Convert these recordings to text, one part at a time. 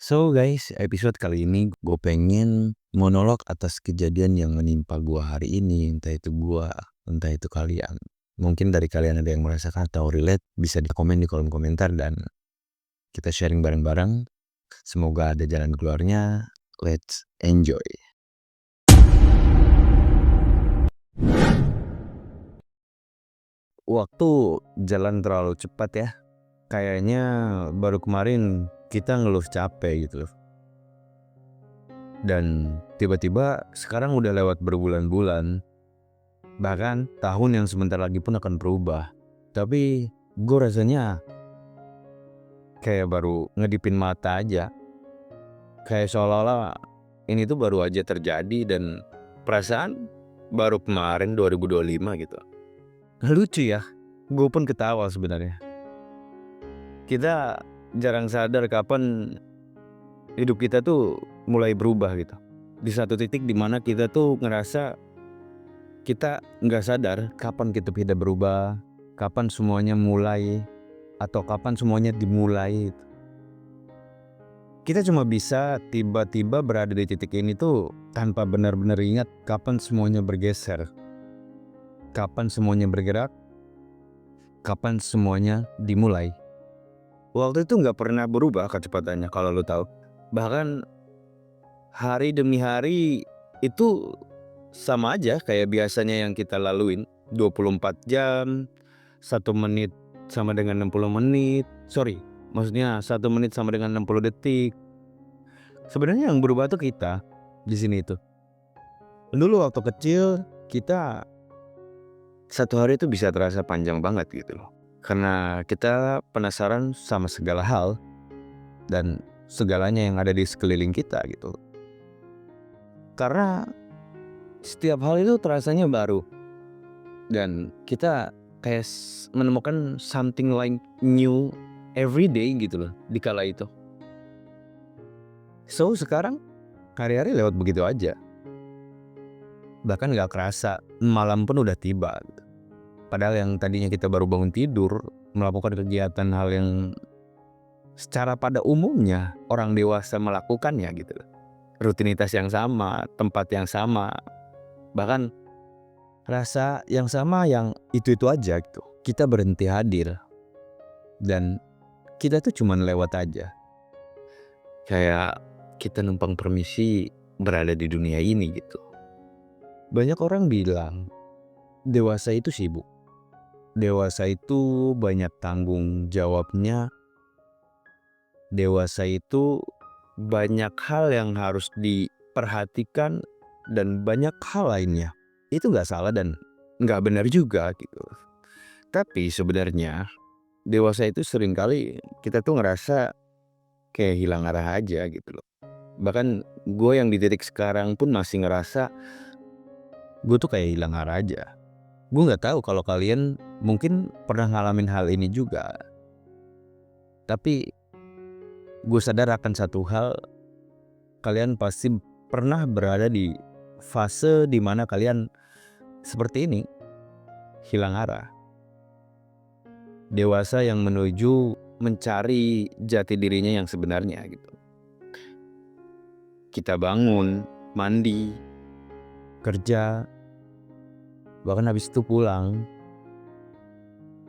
So guys, episode kali ini gue pengen monolog atas kejadian yang menimpa gue hari ini. Entah itu gue, entah itu kalian. Mungkin dari kalian ada yang merasakan atau relate, bisa di komen di kolom komentar dan kita sharing bareng-bareng. Semoga ada jalan keluarnya. Let's enjoy. Waktu jalan terlalu cepat ya. Kayaknya baru kemarin kita ngeluh capek gitu loh. Dan tiba-tiba sekarang udah lewat berbulan-bulan. Bahkan tahun yang sebentar lagi pun akan berubah. Tapi gue rasanya kayak baru ngedipin mata aja. Kayak seolah-olah ini tuh baru aja terjadi dan perasaan baru kemarin 2025 gitu. Lucu ya, gue pun ketawa sebenarnya. Kita jarang sadar kapan hidup kita tuh mulai berubah gitu. Di satu titik dimana kita tuh ngerasa kita nggak sadar kapan kita berubah, kapan semuanya mulai, atau kapan semuanya dimulai. Kita cuma bisa tiba-tiba berada di titik ini tuh tanpa benar-benar ingat kapan semuanya bergeser, kapan semuanya bergerak, kapan semuanya dimulai. Waktu itu nggak pernah berubah kecepatannya kalau lo tahu. Bahkan hari demi hari itu sama aja kayak biasanya yang kita laluin. 24 jam, 1 menit sama dengan 60 menit. Maksudnya 1 menit sama dengan 60 detik. Sebenarnya yang berubah tuh kita di sini tuh. Dulu waktu kecil kita satu hari itu bisa terasa panjang banget gitu loh. Karena kita penasaran sama segala hal dan segalanya yang ada di sekeliling kita gitu. Karena setiap hal itu terasanya baru. Dan kita kayak menemukan something like new every day gitu loh di kala itu. So sekarang hari-hari lewat begitu aja. Bahkan gak kerasa malam pun udah tiba gitu. Padahal yang tadinya kita baru bangun tidur melakukan kegiatan hal yang secara pada umumnya orang dewasa melakukannya gitu loh. Rutinitas yang sama, tempat yang sama, bahkan rasa yang sama yang itu-itu aja gitu. Kita berhenti hadir dan kita tuh cuman lewat aja. Kayak kita numpang permisi berada di dunia ini gitu. Banyak orang bilang dewasa itu sibuk. Dewasa itu banyak tanggung jawabnya. Dewasa itu banyak hal yang harus diperhatikan dan banyak hal lainnya. Itu gak salah dan gak benar juga gitu. Tapi sebenarnya dewasa itu seringkali kita tuh ngerasa kayak hilang arah aja gitu loh. Bahkan gue yang di titik sekarang pun masih ngerasa gue tuh kayak hilang arah aja. Gue gak tahu kalau kalian mungkin pernah ngalamin hal ini juga. Tapi gue sadar akan satu hal, kalian pasti pernah berada di fase dimana kalian seperti ini, hilang arah. Dewasa yang menuju mencari jati dirinya yang sebenarnya gitu. Kita bangun, mandi, kerja, bahkan habis itu pulang.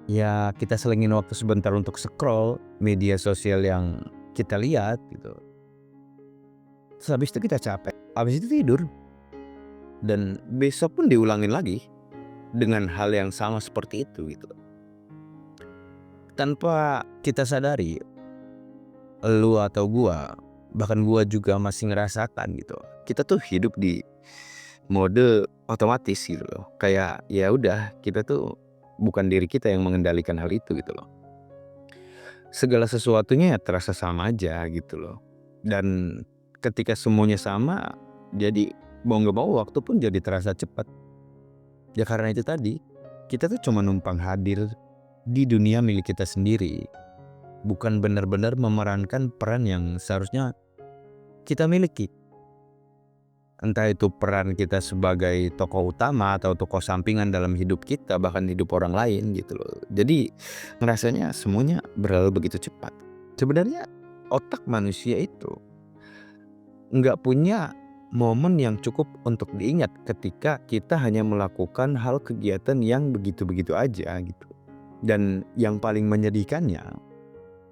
Ya kita selingin waktu sebentar untuk scroll media sosial yang kita lihat gitu. Terus habis itu kita capek, habis itu tidur. Dan besok pun diulangin lagi dengan hal yang sama seperti itu gitu. Tanpa kita sadari, lu atau gua, bahkan gua juga masih ngerasakan gitu. Kita tuh hidup di mode otomatis gitu loh. Kayak ya udah, kita tuh bukan diri kita yang mengendalikan hal itu gitu loh. Segala sesuatunya ya terasa sama aja gitu loh. Dan ketika semuanya sama, jadi mau gak mau waktu pun jadi terasa cepat. Ya karena itu tadi, kita tuh cuma numpang hadir di dunia milik kita sendiri. Bukan benar-benar memerankan peran yang seharusnya kita miliki. Entah itu peran kita sebagai tokoh utama atau tokoh sampingan dalam hidup kita, bahkan hidup orang lain gitu loh. Jadi ngerasanya semuanya berlalu begitu cepat. Sebenarnya otak manusia itu nggak punya momen yang cukup untuk diingat ketika kita hanya melakukan hal kegiatan yang begitu-begitu aja gitu. Dan yang paling menyedihkannya,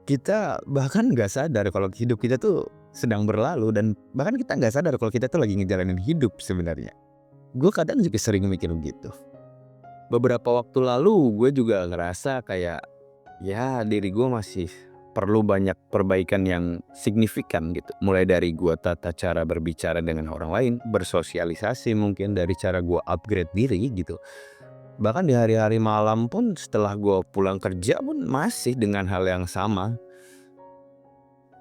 kita bahkan nggak sadar kalau hidup kita tuh sedang berlalu, dan bahkan kita nggak sadar kalau kita tuh lagi ngejalanin hidup sebenarnya. Gue kadang juga sering mikir begitu. Beberapa waktu lalu gue juga ngerasa kayak ya diri gue masih perlu banyak perbaikan yang signifikan gitu. Mulai dari gue tata cara berbicara dengan orang lain, bersosialisasi, mungkin dari cara gue upgrade diri gitu. Bahkan di hari-hari malam pun setelah gue pulang kerja pun masih dengan hal yang sama.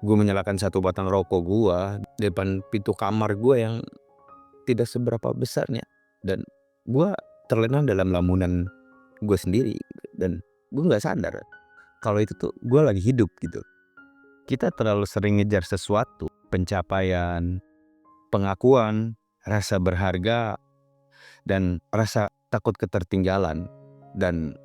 Gue menyalakan satu batang rokok gue di depan pintu kamar gue yang tidak seberapa besarnya, dan gue terlena dalam lamunan gue sendiri, dan gue nggak sadar kalau itu tuh gue lagi hidup gitu. Kita terlalu sering ngejar sesuatu, pencapaian, pengakuan, rasa berharga, dan rasa takut ketertinggalan, dan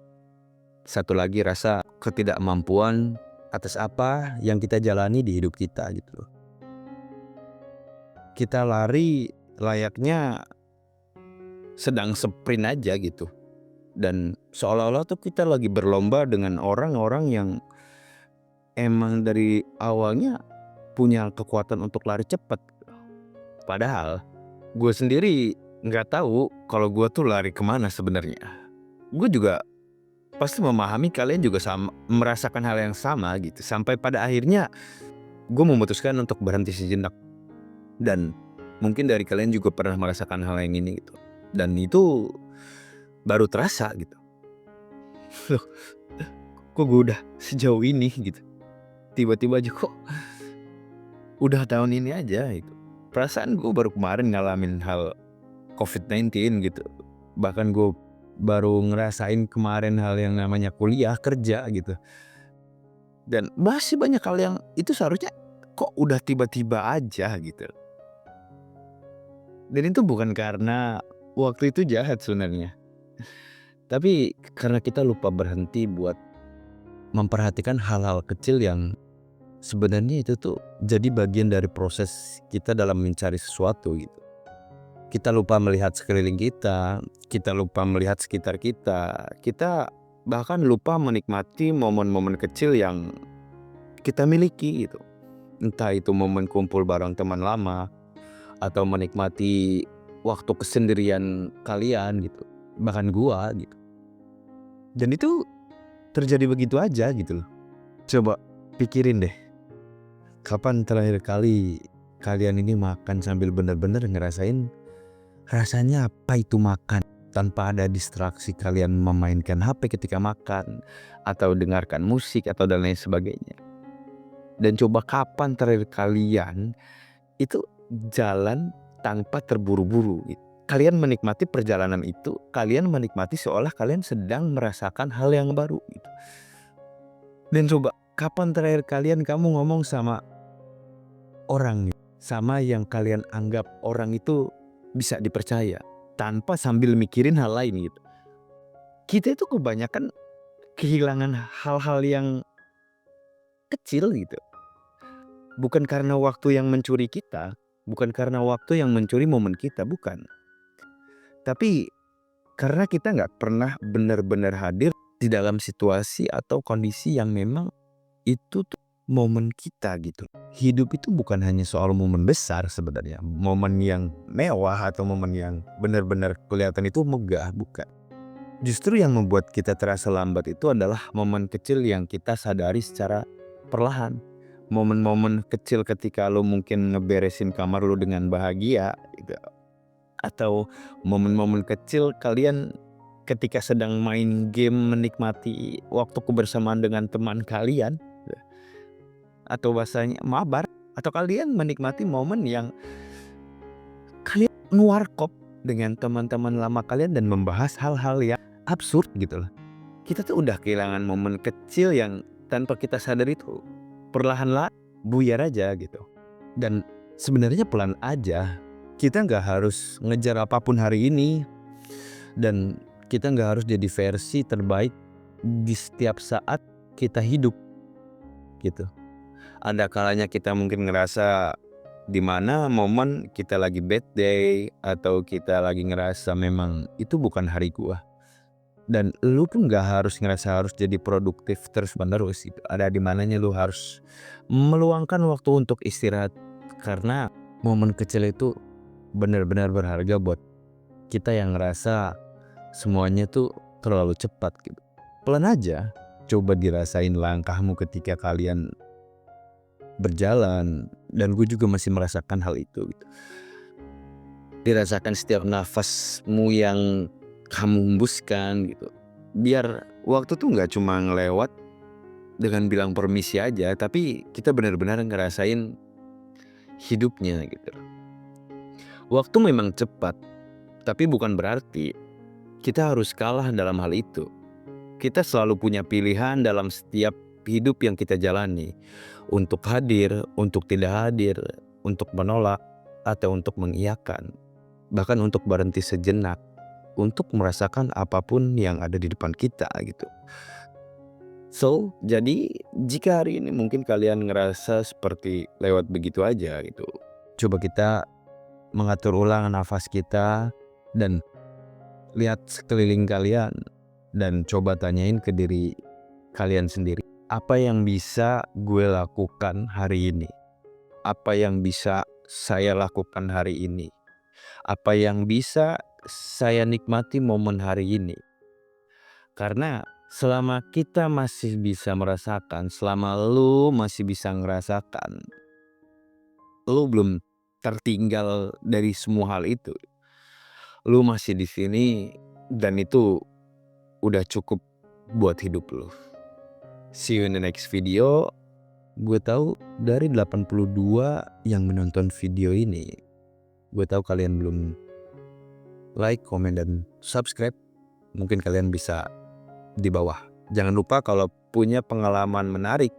satu lagi rasa ketidakmampuan atas apa yang kita jalani di hidup kita gitu loh. Kita lari layaknya sedang sprint aja gitu, dan seolah-olah tuh kita lagi berlomba dengan orang-orang yang emang dari awalnya punya kekuatan untuk lari cepat. Padahal gue sendiri nggak tahu kalau gue tuh lari kemana sebenarnya. Gue juga pasti memahami kalian juga sama, merasakan hal yang sama gitu. Sampai pada akhirnya gue memutuskan untuk berhenti sejenak. Dan mungkin dari kalian juga pernah merasakan hal yang ini gitu. Dan itu baru terasa gitu. Loh, kok gue udah sejauh ini gitu. Tiba-tiba aja kok udah tahun ini aja gitu. Perasaan gue baru kemarin ngalamin hal COVID-19 gitu. Bahkan gue baru ngerasain kemarin hal yang namanya kuliah, kerja gitu. Dan masih banyak hal yang itu seharusnya kok udah tiba-tiba aja gitu. Dan itu bukan karena waktu itu jahat sebenarnya, tapi karena kita lupa berhenti buat memperhatikan hal-hal kecil yang sebenarnya itu tuh jadi bagian dari proses kita dalam mencari sesuatu gitu. Kita lupa melihat sekeliling kita lupa melihat sekitar kita bahkan lupa menikmati momen-momen kecil yang kita miliki gitu. Entah itu momen kumpul bareng teman lama, atau menikmati waktu kesendirian kalian gitu, bahkan gua gitu. Dan itu terjadi begitu aja gitu loh. Coba pikirin deh, kapan terakhir kali kalian ini makan sambil benar-benar ngerasain rasanya apa itu makan tanpa ada distraksi kalian memainkan HP ketika makan, atau dengarkan musik atau dan lain sebagainya. Dan coba kapan terakhir kalian itu jalan tanpa terburu-buru gitu. Kalian menikmati perjalanan itu, kalian menikmati seolah kalian sedang merasakan hal yang baru gitu. Dan coba kapan terakhir kalian kamu ngomong sama orang gitu, sama yang kalian anggap orang itu bisa dipercaya, tanpa sambil mikirin hal lain gitu. Kita itu kebanyakan kehilangan hal-hal yang kecil gitu. Bukan karena waktu yang mencuri kita, bukan karena waktu yang mencuri momen kita, bukan. Tapi karena kita nggak pernah benar-benar hadir di dalam situasi atau kondisi yang memang itu tuh momen kita gitu. Hidup itu bukan hanya soal momen besar sebenarnya, momen yang mewah atau momen yang benar-benar kelihatan itu megah, bukan. Justru yang membuat kita terasa lambat itu adalah momen kecil yang kita sadari secara perlahan. Momen-momen kecil ketika lo mungkin ngeberesin kamar lo dengan bahagia gitu. Atau momen-momen kecil kalian ketika sedang main game menikmati waktu kebersamaan dengan teman kalian, atau bahasanya mabar, atau kalian menikmati momen yang kalian ngewarkop dengan teman-teman lama kalian dan membahas hal-hal yang absurd gitu loh. Kita tuh udah kehilangan momen kecil yang tanpa kita sadar itu perlahan-lahan buyar aja gitu. Dan sebenarnya pelan aja. Kita nggak harus ngejar apapun hari ini, dan kita nggak harus jadi versi terbaik di setiap saat kita hidup gitu. Ada kalanya kita mungkin ngerasa Dimana momen kita lagi bad day atau kita lagi ngerasa memang itu bukan hari gua. Dan lu pun gak harus ngerasa harus jadi produktif terus menerus gitu. Ada di mananya lu harus meluangkan waktu untuk istirahat. Karena momen kecil itu benar-benar berharga buat kita yang ngerasa semuanya tuh terlalu cepat gitu. Pelan aja, coba dirasain langkahmu ketika kalian berjalan, dan gue juga masih merasakan hal itu gitu. Dirasakan setiap nafasmu yang kamu hembuskan gitu. Biar waktu tuh nggak cuma ngelewat dengan bilang permisi aja, tapi kita benar-benar ngerasain hidupnya gitu. Waktu memang cepat, tapi bukan berarti kita harus kalah dalam hal itu. Kita selalu punya pilihan dalam setiap hidup yang kita jalani. Untuk hadir, untuk tidak hadir, untuk menolak, atau untuk mengiyakan. Bahkan untuk berhenti sejenak, untuk merasakan apapun yang ada di depan kita gitu. So, jadi jika hari ini mungkin kalian ngerasa seperti lewat begitu aja gitu, coba kita mengatur ulang nafas kita dan lihat sekeliling kalian dan coba tanyain ke diri kalian sendiri, apa yang bisa gue lakukan hari ini? Apa yang bisa saya lakukan hari ini? Apa yang bisa saya nikmati momen hari ini? Karena selama kita masih bisa merasakan, selama lu masih bisa ngerasakan, lu belum tertinggal dari semua hal itu. Lu masih di sini dan itu udah cukup buat hidup lu. See you in the next video. Gue tahu dari 82 yang menonton video ini, gue tahu kalian belum like, komen, dan subscribe. Mungkin kalian bisa di bawah. Jangan lupa kalau punya pengalaman menarik,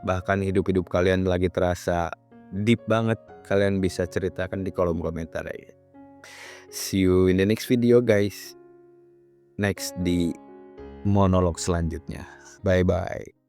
bahkan hidup-hidup kalian lagi terasa deep banget, kalian bisa ceritakan di kolom komentar aja. See you in the next video guys. Next di monolog selanjutnya. Bye-bye.